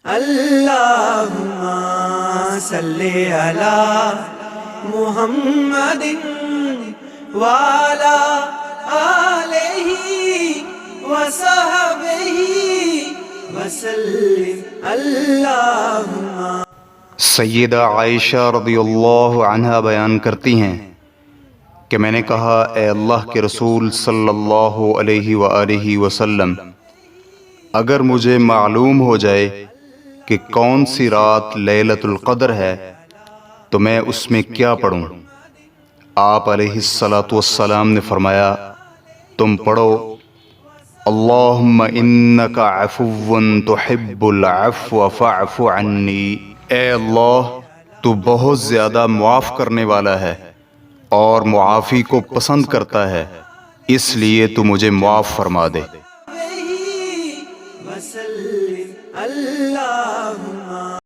اللہم صلی علی محمد وعلی آلہ وصحبہ وسلم اللہم۔ سیدہ عائشہ رضی اللہ عنہا بیان کرتی ہیں کہ میں نے کہا، اے اللہ کے رسول صلی اللہ علیہ وآلہ وسلم، اگر مجھے معلوم ہو جائے کہ کون سی رات لیلۃ القدر ہے تو میں اس میں کیا پڑھوں؟ آپ علیہ الصلاۃ والسلام نے فرمایا، تم پڑھو اللہم انک عفو تحب العفو فاعف عنی۔ اے اللہ، تو بہت زیادہ معاف کرنے والا ہے اور معافی کو پسند کرتا ہے، اس لیے تو مجھے معاف فرما دے۔ وسلم اللہم۔